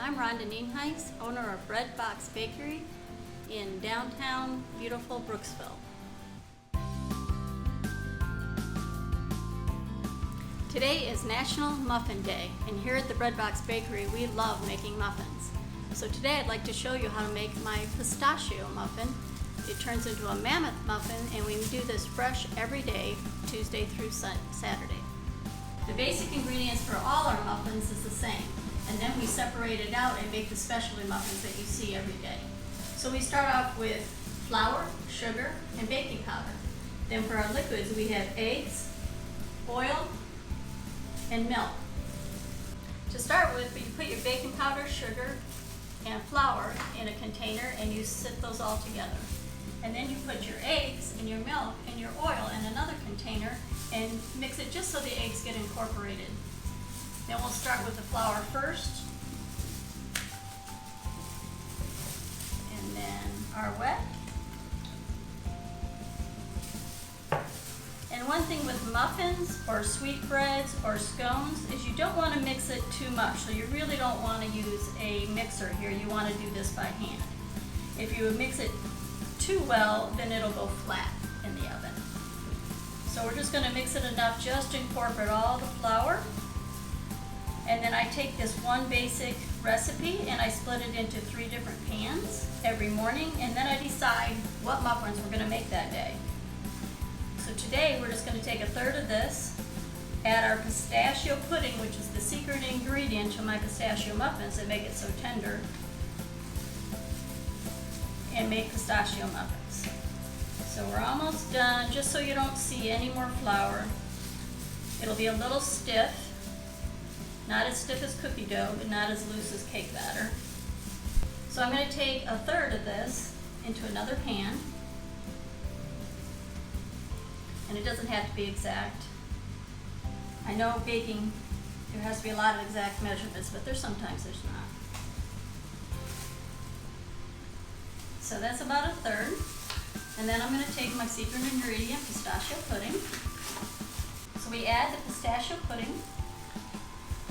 I'm Rhonda Nienhuis, owner of Bread Box Bakery in downtown beautiful Brooksville. Today is National Muffin Day, and here at the Bread Box Bakery we love making muffins. So today I'd like to show you how to make my pistachio muffin. It turns into a mammoth muffin, and we do this fresh every day, Tuesday through Saturday. The basic ingredients for all our muffins is the same, and then we separate it out and make the specialty muffins that you see every day. So we start off with flour, sugar, and baking powder. Then for our liquids we have eggs, oil, and milk. To start with, you put your baking powder, sugar, and flour in a container and you sit those all together. And then you put your eggs and your milk and your oil in another container and mix it just so the eggs get incorporated. Then we'll start with the flour first, and then our wet. And one thing with muffins or sweetbreads or scones is you don't want to mix it too much. So you really don't want to use a mixer here. You want to do this by hand. If you mix it too well, then it'll go flat in the oven. So we're just going to mix it enough just to incorporate all the flour. And then I take this one basic recipe and I split it into 3 different pans every morning, and then I decide what muffins we're going to make that day. So today we're just going to take 1/3 of this, add our pistachio pudding, which is the secret ingredient to my pistachio muffins that make it so tender, and make pistachio muffins. So we're almost done. Just so you don't see any more flour, it'll be a little stiff, not as stiff as cookie dough, but not as loose as cake batter. So I'm going to take 1/3 of this into another pan, and it doesn't have to be exact. I know baking, there has to be a lot of exact measurements, but sometimes there's not. So that's about 1/3. And then I'm going to take my secret ingredient, pistachio pudding. So we add the pistachio pudding,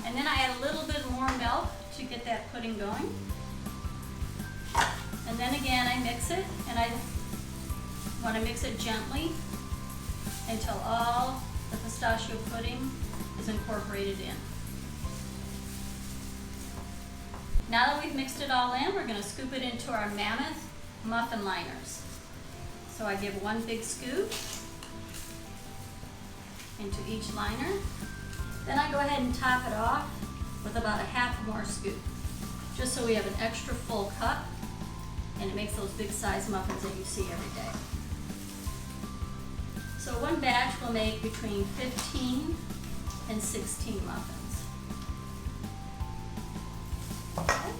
and then I add a little bit more milk to get that pudding going. And then again I mix it, and I want to mix it gently until all the pistachio pudding is incorporated in. Now that we've mixed it all in, we're going to scoop it into our mammoth muffin liners. So I give 1 big scoop into each liner. Then I go ahead and top it off with about 1/2 more scoop, just so we have an extra full cup, and it makes those big size muffins that you see every day. So one batch will make between 15 and 16 muffins. Okay.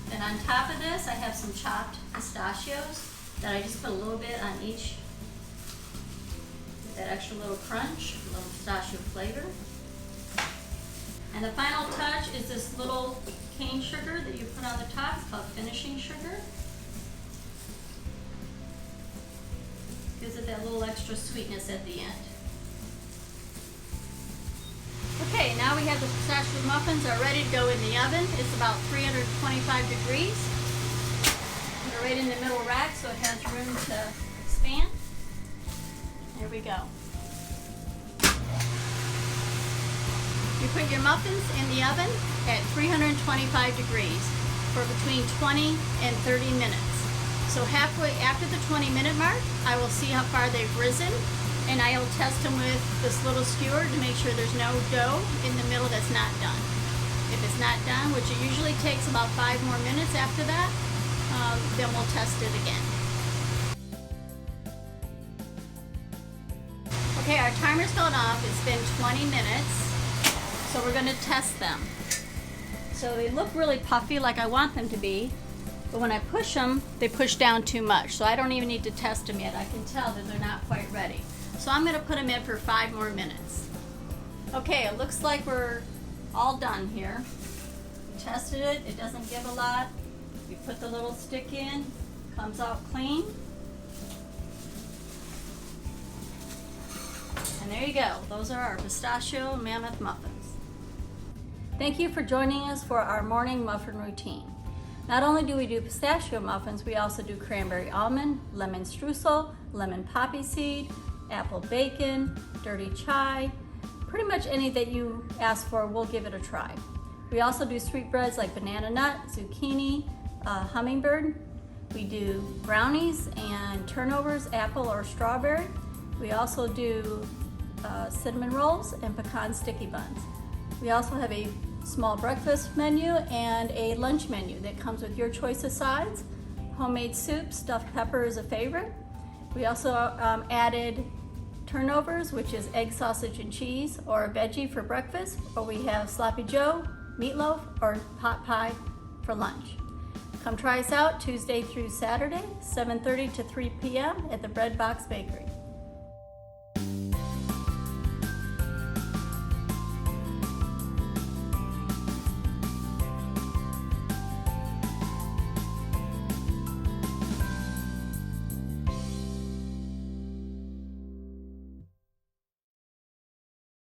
Then on top of this, I have some chopped pistachios that I just put a little bit on each, with that extra little crunch, a little pistachio flavor. And the final touch is this little cane sugar that you put on the top. It's called finishing sugar. Gives it that little extra sweetness at the end. Okay, now we have the pistachio muffins are ready to go in the oven. It's about 325 degrees. Put it right in the middle rack so it has room to expand. There we go. You put your muffins in the oven at 325 degrees for between 20 and 30 minutes. So halfway after the 20-minute mark, I will see how far they've risen, and I will test them with this little skewer to make sure there's no dough in the middle that's not done. If it's not done, which it usually takes about 5 more minutes after that, then we'll test it again. Okay, our timer's gone off. It's been 20 minutes, so we're going to test them. So they look really puffy like I want them to be, but when I push them, they push down too much. So I don't even need to test them yet. I can tell that they're not quite ready. So I'm going to put them in for 5 more minutes. Okay, it looks like we're all done here. We tested it. It doesn't give a lot. We put the little stick in. Comes out clean. And there you go. Those are our pistachio mammoth muffins. Thank you for joining us for our morning muffin routine. Not only do we do pistachio muffins, we also do cranberry almond, lemon streusel, lemon poppy seed, apple bacon, dirty chai. Pretty much any that you ask for, we'll give it a try. We also do sweetbreads like banana nut, zucchini, hummingbird. We do brownies and turnovers, apple or strawberry. We also do cinnamon rolls and pecan sticky buns. We also have a small breakfast menu and a lunch menu that comes with your choice of sides. Homemade soup, stuffed pepper is a favorite. We also added turnovers, which is egg, sausage, and cheese, or a veggie for breakfast, or we have sloppy joe, meatloaf, or pot pie for lunch. Come try us out Tuesday through Saturday, 7:30 to 3 p.m. at the Bread Box Bakery.